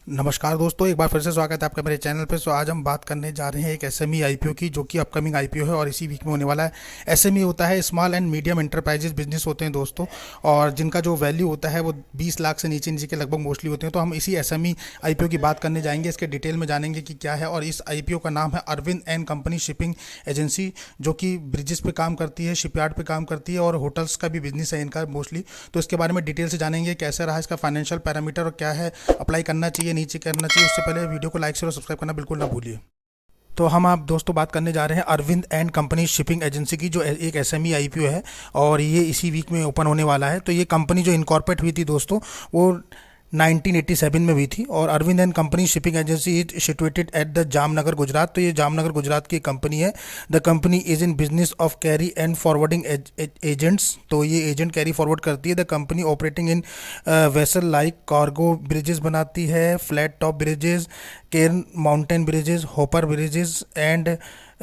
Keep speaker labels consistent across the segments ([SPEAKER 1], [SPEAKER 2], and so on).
[SPEAKER 1] नमस्कार दोस्तों, एक बार फिर से स्वागत है आपका मेरे चैनल पे। सो आज हम बात करने जा रहे हैं एक एसएमई आईपीओ की, जो कि अपकमिंग आईपीओ है और इसी वीक में होने वाला है। एसएमई होता है small and medium enterprises business होते हैं दोस्तों, और जिनका जो वैल्यू होता है वो 20 लाख से नीचे नीचे के लगभग मोस्टली होते हैं। तो हम इसी एसएमई आईपीओ की बात करने जाएंगे, इसके डिटेल में जानेंगे कि क्या है। और इस आईपीओ का नाम है Arvind and company shipping agency, जो कि ब्रिजेस पे काम करती है, शिपयार्ड पे काम करती है और होटल्स का भी बिजनेस है इनका मोस्टली। तो इसके बारे में डिटेल से जानेंगे, कैसे रहा इसका फाइनेंशियल पैरामीटर और क्या है, अप्लाई करना चाहिए नीचे करना चाहिए। उससे पहले वीडियो को लाइक शेयर और सब्सक्राइब करना बिल्कुल ना भूलिए। तो हम आप दोस्तों बात करने जा रहे हैं Arvind and company shipping agency की, जो एक एसएमई आईपीओ है और ये इसी वीक में ओपन होने वाला है। तो ये कंपनी जो इनकॉर्पोरेट हुई थी दोस्तों, वो 1987 में हुई थी। और Arvind and company shipping agency is situated at the Jamnagar Gujarat. तो ये जामनगर गुजरात की कंपनी है। The company is in business of carry and forwarding agents. तो ये एजेंट कैरी फॉरवर्ड करती है। The company operating in vessel like cargo barges बनाती है, flat top barges, crane mounted barges, hopper barges and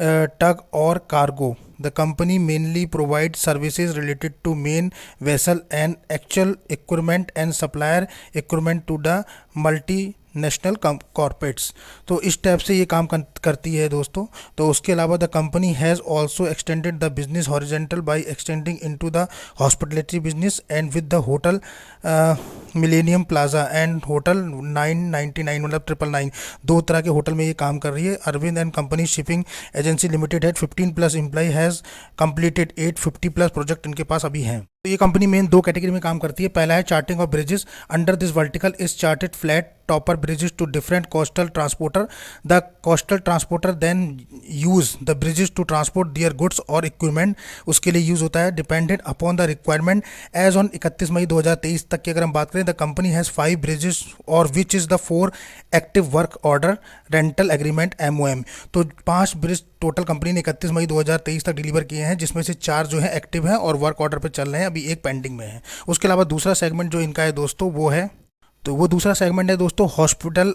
[SPEAKER 1] tug और cargo. The company mainly provides services related to main vessel and actual equipment and supplier equipment to the multinational corporates. तो इस type से ये काम करती है दोस्तों। तो उसके अलावा the company has also extended the business horizontal by extending into the hospitality business and with the hotel Millennium Plaza and hotel 999 मतलब 999, दो तरह के होटल में ये काम कर रही है। Arvind and company shipping agency limited है 15 plus employee has completed 850 plus project इनके पास अभी हैं। तो ये कंपनी मेन दो कैटेगरी में काम करती है। पहला है charting of barges. Under this vertical is chartered flat topper barges to different coastal transporter. The coastal transporter then use the barges to transport their goods और इक्विपमेंट। उसके लिए यूज होता है dependent upon the requirement. As on 31 मई 2023 तक की अगर हम बात करें, द कंपनी हैज़ 5 ब्रिजेस और which is the 4 active work order rental agreement MOM। तो 5 ब्रिज टोटल कंपनी ने 31 मई 2023 तक डिलीवर किए हैं, जिसमें से 4 जो है एक्टिव हैं और वर्क ऑर्डर पे चल रहे हैं, अभी एक पेंडिंग में है। उसके अलावा दूसरा सेगमेंट जो इनका है दोस्तों वो है, तो वो दूसरा सेगमेंट है दोस्तों होटल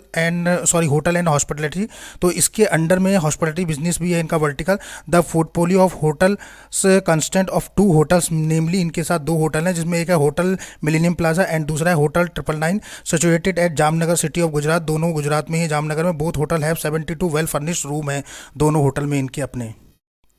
[SPEAKER 1] एंड हॉस्पिटलिटी। तो इसके अंडर में हॉस्पिटलिटी बिजनेस भी है इनका vertical. The portfolio of hotels constant of 2 hotels, namely इनके साथ 2 होटल हैं, जिसमें एक है होटल मिलेनियम प्लाजा एंड दूसरा है hotel 999 situated at Jamnagar city of Gujarat. दोनों गुजरात में ही, जामनगर में। Both hotel have 72 well furnished room है दोनों होटल में इनके अपने।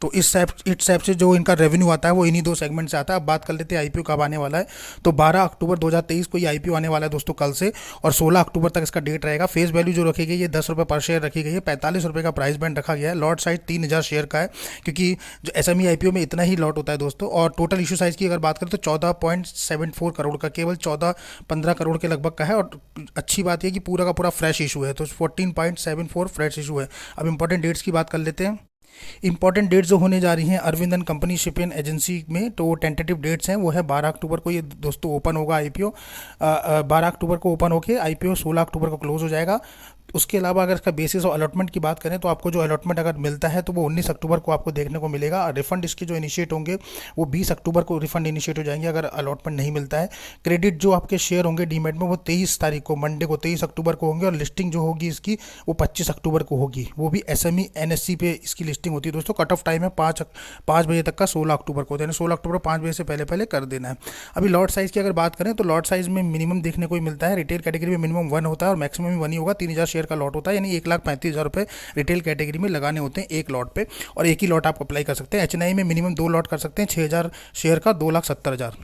[SPEAKER 1] तो इस टाइप से जो इनका रेवेन्यू आता है वो इन्हीं 2 सेगमेंट से आता है। अब बात कर लेते हैं आईपीओ कब आने वाला है। तो 12 अक्टूबर 2023 को ये आईपीओ आने वाला है दोस्तों, कल से, और 16 अक्टूबर तक इसका डेट रहेगा। फेस वैल्यू जो रखी गई है 10 रुपये पर शेयर रखी गई है। 45 रुपये का प्राइस बैंड रखा गया है। लॉट साइज 3000 शेयर का है, क्योंकि जो एसएमई आईपीओ में इतना ही लॉट होता है दोस्तों। और टोटल इशू साइज की अगर बात करें तो 14.74 करोड़ का, केवल 14-15 करोड़ के लगभग का है। और अच्छी बात यह कि पूरा का पूरा फ्रेश इशू है, तो 14.74 फ्रेश इशू है। अब इंपॉर्टेंट डेट्स की बात कर लेते हैं। इंपॉर्टेंट डेट्स जो होने जा रही हैं Arvind and company shipping agency में, तो टेंटेटिव डेट्स हैं वो है 12 अक्टूबर को ये दोस्तों ओपन होगा आईपीओ। 12 अक्टूबर को ओपन होकर आईपीओ 16 अक्टूबर को क्लोज हो जाएगा। उसके अलावा अगर इसका बेसिस और अलॉटमेंट की बात करें तो आपको जो अलॉटमेंट अगर मिलता है तो वो 19 अक्टूबर को आपको देखने को मिलेगा। रिफंड इसके जो इनिशिएट होंगे वो 20 अक्टूबर को रिफंड इनिशिएट हो जाएंगे अगर अलॉटमेंट नहीं मिलता है। क्रेडिट जो आपके शेयर होंगे डीमेट में वो 23 तारीख को, मंडे को 23 अक्टूबर को होंगे। और लिस्टिंग जो होगी इसकी वो 25 अक्टूबर को होगी। वो भी एसएमई NSE पे इसकी लिस्टिंग होती है दोस्तों। कट ऑफ टाइम है 5 बजे तक का, 16 अक्टूबर को, यानी 16 अक्टूबर 5 बजे से पहले पहले कर देना है। अभी लॉट साइज़ की अगर बात करें तो लॉट साइज़ में मिनिमम देखने को मिलता है, रिटेल कैटेगरी में मिनिमम 1 होता है और मैक्सिमम 1 ही होगा। 3000 शेयर का लॉट होता है, यानी 1,35,000 रुपये रिटेल कैटेगरी में लगाने होते हैं एक लॉट पे, और एक ही लॉट आप अप्लाई कर सकते हैं। HNI में मिनिमम 2 लॉट कर सकते हैं, 6000 शेयर का 2,70,000।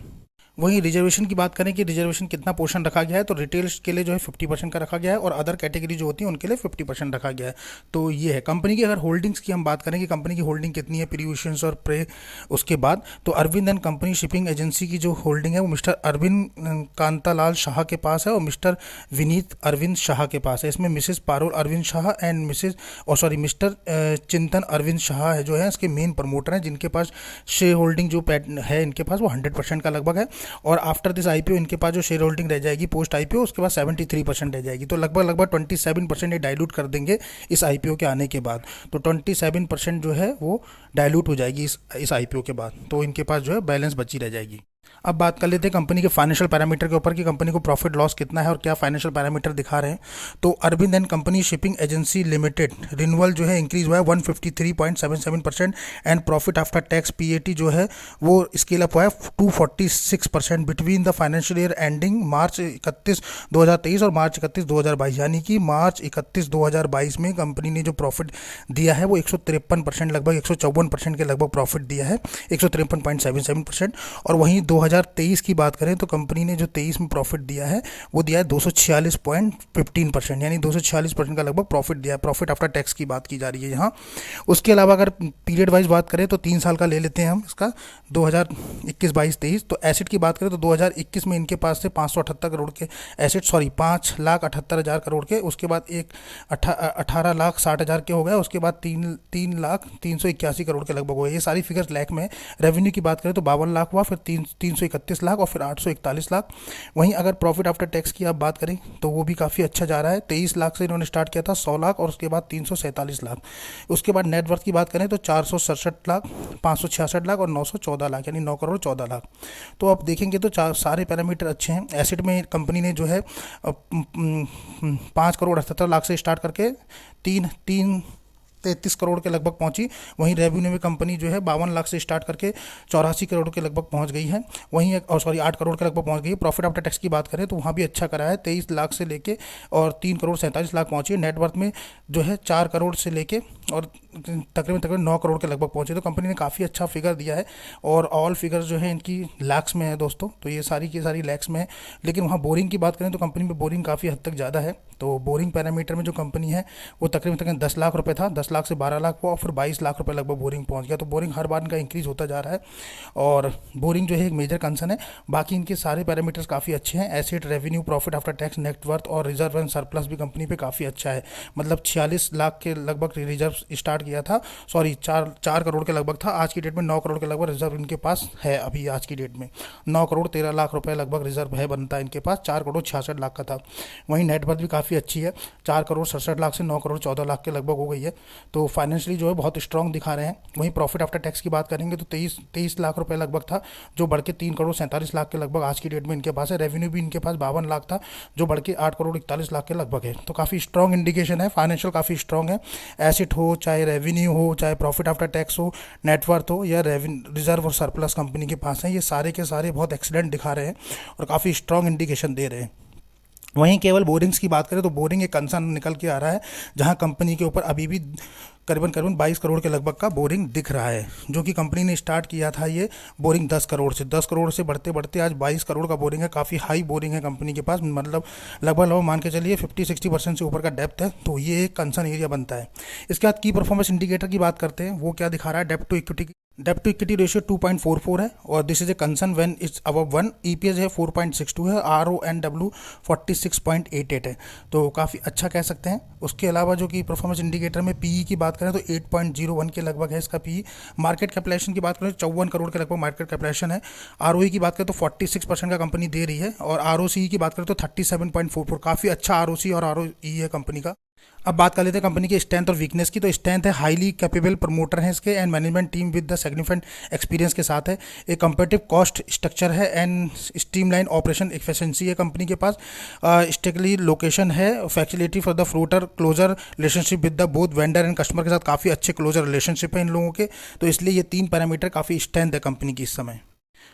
[SPEAKER 1] वहीं रिजर्वेशन की बात करें कि रिजर्वेशन कितना पोर्शन रखा गया है, तो रिटेल के लिए जो है 50% का रखा गया है और अदर कैटेगरी जो होती है उनके लिए 50% रखा गया है। तो ये है कंपनी की। अगर होल्डिंग्स की हम बात करें कि कंपनी की होल्डिंग कितनी है प्री इश्यूएंस और प्रे उसके बाद, तो Arvind and company shipping agency की जो होल्डिंग है वो मिस्टर अरविंद कांतालाल शाह के पास है और मिस्टर विनीत अरविंद शाह के पास है। इसमें Mrs Parul Arvind Shah and Mr Chintan Arvind Shah है जो है इसके मेन प्रमोटर हैं, जिनके पास शेयर होल्डिंग जो है इनके पास वो 100% का लगभग है। और आफ्टर दिस आईपीओ इनके पास जो शेयर होल्डिंग रह जाएगी पोस्ट आईपीओ, उसके बाद 73% रह जाएगी। तो लगभग 27% ये डाइल्यूट कर देंगे इस आईपीओ के आने के बाद। तो 27% जो है वो डाइल्यूट हो जाएगी इस आईपीओ के बाद। तो इनके पास जो है बैलेंस बची रह जाएगी। अब बात कर लेते हैं कंपनी के फाइनेंशियल पैरामीटर के ऊपर कि कंपनी को प्रॉफिट लॉस कितना है और क्या फाइनेंशियल पैरामीटर दिखा रहे हैं। तो Arvind and company shipping agency limited renewal जो है इंक्रीज हुआ है 153.77% and profit after tax PAT जो है वो स्केल अप हुआ है 246% between the financial year ending March 31 2023 और मार्च 31 2022, यानी कि मार्च 31 2022 में कंपनी ने जो प्रॉफिट दिया है वो 153% लगभग 154% के लगभग प्रॉफिट दिया है, 153.77%। और वहीं 2023 की बात करें तो कंपनी ने जो 23 में प्रॉफिट दिया है वो दिया है 246.15%, यानी 246% का लगभग प्रॉफिट दिया है। प्रॉफिट आफ्टर टैक्स की बात की जा रही है यहाँ। उसके अलावा अगर पीरियड वाइज बात करें तो 3 साल का ले लेते हैं हम इसका, 2021-22-23। तो एसेट की बात करें तो 2021 में इनके पास से 578 करोड़ के एसेट, 5,78,000 करोड़ के, उसके बाद 18,60,000 के हो गए, उसके बाद 3,03,81 करोड़ के लगभग हो गए। ये सारी फिगर्स लैख में। रेवेन्यू की बात करें तो 52 लाख हुआ, फिर 331 लाख और फिर 841 लाख। वहीं अगर प्रॉफिट आफ्टर टैक्स की आप बात करें तो वो भी काफ़ी अच्छा जा रहा है। 23 लाख से इन्होंने स्टार्ट किया था, 100 लाख और उसके बाद 347 लाख। उसके बाद नेटवर्थ की बात करें तो 467 लाख, 566 लाख और 914 लाख, यानी 9 करोड़ 14 लाख। तो आप देखेंगे तो सारे पैरामीटर अच्छे हैं। एसेट में कंपनी ने जो है 5 करोड़ 78 लाख से स्टार्ट करके 33 करोड़ के लगभग पहुंची। वहीं रेवेन्यू में कंपनी जो है 52 लाख से स्टार्ट करके 84 करोड़ के लगभग पहुंच गई है। वहीं 8 करोड़ के लगभग पहुंच गई है। प्रॉफिट आफ्टर टैक्स की बात करें तो वहाँ भी अच्छा करा है, 23 लाख से लेके और 3 करोड़ 47 लाख पहुंची है। नेटवर्थ में जो है 4 करोड़ से लेके और तकरीबन 9 करोड़ के लगभग पहुंचे। तो कंपनी ने काफ़ी अच्छा फिगर दिया है और ऑल फिगर्स जो है इनकी लैक्स में है दोस्तों। तो ये सारी की सारी लैक्स में है। लेकिन वहाँ बोरिंग की बात करें तो कंपनी में बोरिंग काफ़ी हद तक ज़्यादा है। तो बोरिंग पैरामीटर में जो कंपनी है वो तकरीबन 10 लाख रुपए था, 10 लाख से 12 लाख हुआ और फिर 22 लाख रुपए लगभग बोरिंग पहुंच गया। तो बोरिंग हर बार इनका इंक्रीज होता जा रहा है और बोरिंग जो है एक मेजर कंसर्न है। बाकी इनके सारे पैरामीटर्स काफ़ी अच्छे हैं। Asset, revenue, profit after tax, net worth और रिजर्व एंड सरप्लस भी कंपनी पे काफ़ी अच्छा है। मतलब 46 लाख के लगभग रिजर्व स्टार्ट किया था, 4 करोड़ के लगभग था, आज की डेट में 9 करोड़ के लगभग रिजर्व इनके पास है। अभी आज की डेट में 9 करोड़ 13 लाख रुपए लगभग रिजर्व है बनता है इनके पास, 4 करोड़ 66 लाख का था। वहीं नेटवर्थ भी काफ़ी अच्छी है, 4 करोड़ 67 लाख से 9 करोड़ 14 लाख के लगभग हो गई है। तो फाइनेंशियली जो है बहुत स्ट्रॉन्ग दिखा रहे हैं। वहीं प्रॉफिट आफ्टर टैक्स की बात करेंगे तो 23 लाख रुपए लगभग था, जो बढ़ के 3 करोड़ 47 लाख के लगभग आज की डेट में इनके पास है। रेवेन्यू भी इनके पास 52 लाख था, जो बढ़ के 8 करोड़ 41 लाख के लगभग है। तो काफ़ी स्ट्रॉन्ग इंडिकेशन है, फाइनेंशियल काफ़ी स्ट्रॉन्ग है। एसेट हो, चाहे रेवेन्यू हो, चाहे प्रॉफिट आफ्टर टैक्स हो, नेटवर्थ हो या रिजर्व और सरप्लस कंपनी के पास है, ये सारे के सारे बहुत एक्सीलेंट दिखा रहे हैं और काफ़ी स्ट्रॉन्ग इंडिकेशन दे रहे हैं। वहीं केवल बोरिंग्स की बात करें तो बोरिंग एक कंसर्न निकल के आ रहा है, जहां कंपनी के ऊपर अभी भी करीबन 22 करोड़ के लगभग का बोरिंग दिख रहा है, जो कि कंपनी ने स्टार्ट किया था ये बोरिंग 10 करोड़ से बढ़ते बढ़ते आज 22 करोड़ का बोरिंग है। काफ़ी हाई बोरिंग है कंपनी के पास, मतलब लगभग मान के चलिए 50-60% से ऊपर का डेप्थ है। तो ये एक कंसर्न एरिया बनता है। इसके बाद की परफॉर्मेंस इंडिकेटर की बात करते हैं, वो क्या दिखा रहा है। डेप्ट टू इक्विटी रेशियो 2.44 है और this is a concern when it's above 1। EPS है 4.62 है, RONW 46.88 है। तो काफ़ी अच्छा कह सकते हैं। उसके अलावा जो कि परफॉर्मेंस इंडिकेटर में पीई की बात करें तो 8.01 के लगभग है इसका पीई। मार्केट कैपिटलाइजेशन की बात करें तो 54 करोड़ के लगभग मार्केट कैपिटलाइजेशन है। आरओई की बात करें तो 46% का कंपनी दे रही है और आरओसी की बात करें तो 37.44, काफ़ी अच्छा आरओसी और आरओई है कंपनी का। अब बात कर लेते हैं कंपनी की स्ट्रेंथ और वीकनेस की। तो स्ट्रेंथ है हाईली कैपेबल प्रमोटर है इसके and management team with the significant experience के साथ है। एक कंपेटिटिव कॉस्ट स्ट्रक्चर है एंड स्ट्रीमलाइन ऑपरेशन एफिशिएंसी है कंपनी के पास। स्ट्रिक्टली लोकेशन है, facility for the floater closer relationship with the both vendor and customer के साथ काफ़ी अच्छे क्लोजर रिलेशनशिप है इन लोगों के। तो इसलिए ये 3 पैरामीटर काफ़ी स्ट्रेंथ है कंपनी की इस समय।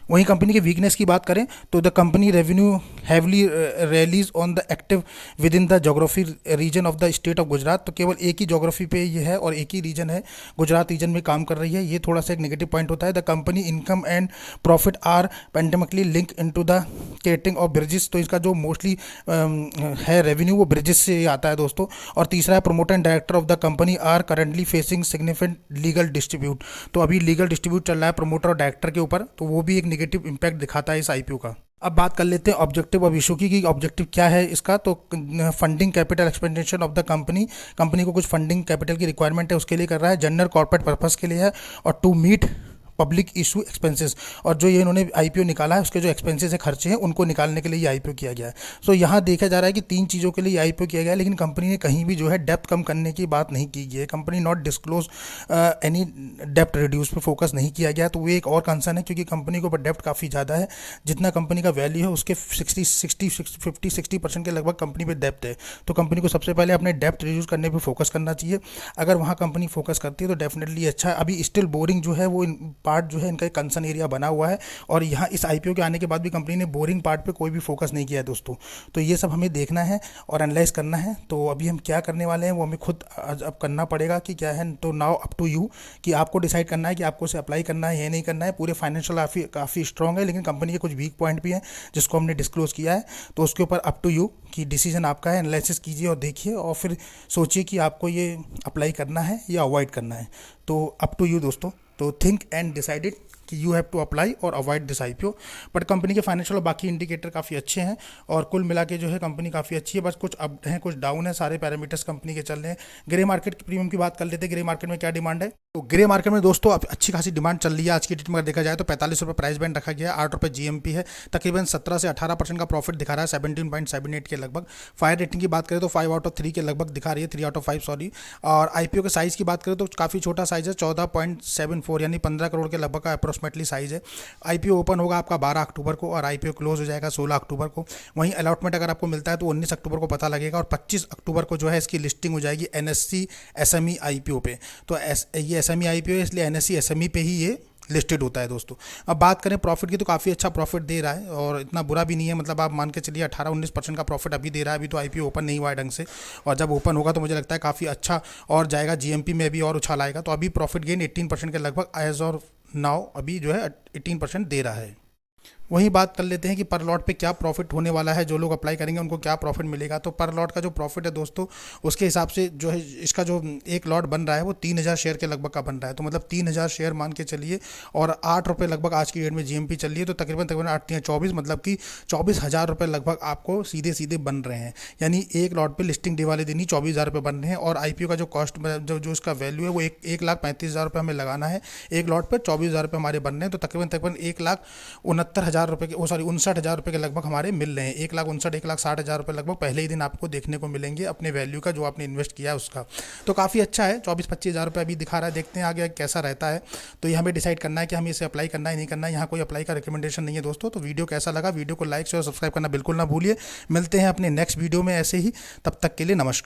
[SPEAKER 1] वहीं कंपनी की वीकनेस की बात करें तो the company revenue heavily relies on the active within the geography region of the state of Gujarat. तो केवल एक ही जोग्राफी पे ये है और एक ही रीजन है, गुजरात रीजन में काम कर रही है। ये थोड़ा सा एक नेगेटिव पॉइंट होता है। The company income and profit are pandemically linked into the catering of barges. तो इसका जो मोस्टली है रेवेन्यू वो ब्रिजेस से आता है दोस्तों। और तीसरा है promoter and director of the company are currently facing significant legal distribute. तो अभी लीगल डिस्ट्रीब्यूट चल रहा है प्रमोटर और डायरेक्टर के ऊपर, तो वो भी एक नेगेटिव इंपैक्ट दिखाता है इस आईपीओ का। अब बात कर लेते हैं ऑब्जेक्टिव ऑफ इशू की ऑब्जेक्टिव क्या है इसका। तो funding capital expenditure of the company को कुछ फंडिंग कैपिटल की रिक्वायरमेंट है, उसके लिए कर रहा है। जनरल कॉर्पोरेट पर्पस के लिए है और to meet public issue expenses, और जो ये इन्होंने आईपीओ निकाला है उसके जो एक्सपेंसेस है, खर्चे हैं, उनको निकालने के लिए ये आईपीओ किया गया है। सो यहाँ देखा जा रहा है कि 3 चीज़ों के लिए आईपीओ किया गया है, लेकिन कंपनी ने कहीं भी जो है डेप्थ कम करने की बात नहीं की गई है। Company not disclose any depth reduce पे फोकस नहीं किया गया, तो वो एक और कंसर्न है, क्योंकि कंपनी के ऊपर डेप्थ काफ़ी ज़्यादा है। जितना कंपनी का वैल्यू है उसके 50-60% के लगभग कंपनी पे डेप्थ है। तो कंपनी को सबसे पहले अपने डेप्थ रिड्यूस करने पे फोकस करना चाहिए। अगर वहाँ कंपनी फोकस करती है तो डेफिनेटली अच्छा है। अभी स्टिल बोरिंग जो है वो पार्ट जो है इनका एक कंसर्न एरिया बना हुआ है, और यहाँ इस आईपीओ के आने के बाद भी कंपनी ने बोरिंग पार्ट पे कोई भी फोकस नहीं किया है दोस्तों। तो ये सब हमें देखना है और एनालाइज करना है। तो अभी हम क्या करने वाले हैं वो हमें खुद अब करना पड़ेगा कि क्या है। तो नाउ अप टू यू कि आपको डिसाइड करना है कि आपको उसे अप्लाई करना है या नहीं करना है। पूरे फाइनेंशियल काफ़ी स्ट्रॉन्ग है, लेकिन कंपनी के कुछ वीक पॉइंट भी हैं जिसको हमने डिस्क्लोज किया है। तो उसके ऊपर अप टू यू कि डिसीजन आपका है। एनालिसिस कीजिए और देखिए और फिर सोचिए कि आपको ये अप्लाई करना है या अवॉइड करना है। तो अप टू यू दोस्तों। तो थिंक एंड डिसाइडेड कि यू हैव टू अप्लाई और avoid this IPO. But company के फाइनेंशियल और बाकी इंडिकेटर काफ़ी अच्छे हैं, और कुल मिला के जो है कंपनी काफ़ी अच्छी है। बस कुछ अप हैं कुछ डाउन है, सारे पैरामीटर्स कंपनी के चल रहे हैं। ग्रे मार्केट की प्रीमियम की बात कर लेते हैं। ग्रे मार्केट में क्या डिमांड है? तो ग्रे मार्केट में दोस्तों अब अच्छी खासी डिमांड चल रही है। आज की डेट में अगर देखा जाए तो 45 रुपये प्राइस बैंड रखा गया है, 8 रुपये जीएमपी है, तकरीबन 17 से 18% का प्रॉफिट दिखा रहा है, 17.78 के लगभग। फायर रेटिंग की बात करें तो 5/3 के लगभग दिखा रही है, 3/5 सॉरी। और आईपीओ के साइज़ की बात करें तो काफ़ी छोटा साइज़ है, 14.74 यानी 15 करोड़ के लगभग का अप्रोक्सीमेटली साइज़ है। आईपीओ ओपन होगा आपका 12 अक्टूबर को और आईपीओ क्लोज हो जाएगा 16 अक्टूबर को। वहीं अलॉटमेंट अगर आपको मिलता है तो 19 अक्टूबर को पता लगेगा, और 25 अक्टूबर को जो है इसकी लिस्टिंग हो जाएगी एनएससी एसएमई आईपीओ पे। तो ये एसएमई आईपीओ है, इसलिए एनएससी एसएमई पे ही ये लिस्टेड होता है दोस्तों। अब बात करें प्रॉफिट की तो काफ़ी अच्छा प्रॉफिट दे रहा है, और इतना बुरा भी नहीं है। मतलब आप मान के चलिए 18-19% का प्रॉफिट अभी दे रहा है। अभी तो आईपीओ ओपन नहीं हुआ है ढंग से, और जब ओपन होगा तो मुझे लगता है काफ़ी अच्छा और जाएगा, जीएमपी में भी और उछाल आएगा। तो अभी प्रॉफिट गेन 18% के लगभग एज और नाउ अभी जो है 18% दे रहा है। वहीं बात कर लेते हैं कि पर लॉट पे क्या प्रॉफिट होने वाला है, जो लोग अप्लाई करेंगे उनको क्या प्रॉफिट मिलेगा। तो पर लॉट का जो प्रॉफिट है दोस्तों, उसके हिसाब से जो है इसका जो एक लॉट बन रहा है वो 3000 शेयर के लगभग का बन रहा है। तो मतलब 3000 शेयर मान के चलिए, और 8 रुपये लगभग आज की डेट में जीएमपी चल रही है। तो तकरीबन 8-24 मतलब कि 24,000 रुपये लगभग आपको सीधे सीधे बन रहे हैं। यानी एक लॉट पे लिस्टिंग डे वाले दिन ही 24,000 रुपये बन रहे हैं। और आईपीओ का जो कॉस्ट जो इसका वैल्यू है वो 1,35,000 रुपये हमें लगाना है। एक लॉट पर 24,000 रुपये हमारे बन रहे हैं। तो तकरीबन 1,69,000 रुपये के 59,000 रुपये के लगभग हमारे मिल रहे हैं। 1,59,1,60,000 रुपये लगभग पहले ही दिन आपको देखने को मिलेंगे अपने वैल्यू का, जो आपने इन्वेस्ट किया है उसका। तो काफ़ी अच्छा है, 24-25,000 रुपये अभी दिखा रहा है। देखते हैं आगे कैसा रहता है। तो ये हमें डिसाइड करना है कि हमें इसे अप्लाई करना है नहीं करना है। यहाँ कोई अप्लाई का रिकमेंडेशन नहीं है दोस्तों। तो वीडियो कैसा लगा, वीडियो को लाइक शेयर सब्सक्राइब करना बिल्कुल ना भूलिए। मिलते हैं अपने नेक्स्ट वीडियो में ऐसे ही, तब तक के लिए नमस्कार।